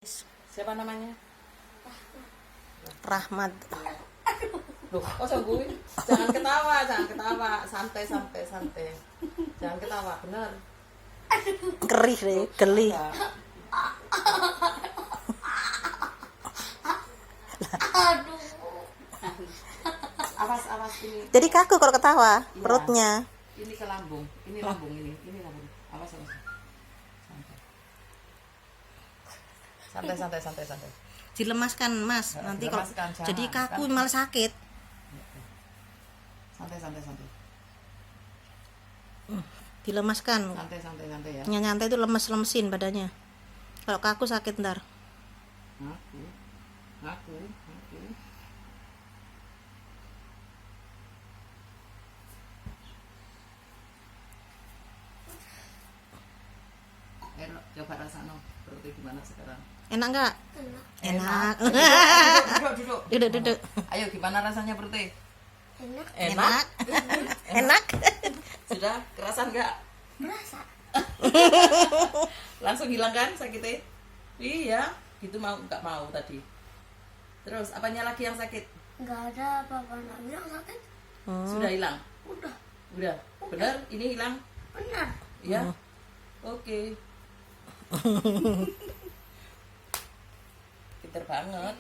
Siapa namanya? Rahmat. Loh, kok gue? Jangan ketawa, jangan ketawa. Santai, santai, santai. Jangan ketawa, bener. Gerih deh, geli. Awas, awas ini. Jadi kaku kalau ketawa Iya. perutnya. Ini ke lambung, ini lambung ini lambung. Awas, awas. Santai. Santai, santai, santai. Dilemaskan, Mas. Nanti kalau Dilemaskan, jangan. jadi kaku Kan- malah sakit. Santai, santai, santai. Dilemaskan. Santai, santai, santai ya. Nyantai itu lemes-lemesin badannya. Kalau kaku sakit ntar. Ngaku. Coba rasanya perutnya gimana sekarang? Enak nggak? Enak. Duduk. Duduk. Ayo, gimana rasanya perutnya? Enak. Enak. Sudah kerasan nggak? Berasa. Langsung hilang kan sakitnya? Iya, gitu mau nggak mau tadi. Terus apanya lagi yang sakit? Nggak ada apa-apa, nggak bilang sakit. Sudah hilang? Udah, Udah. Benar? Ini hilang? benar. Iya. Oke. Pinter banget.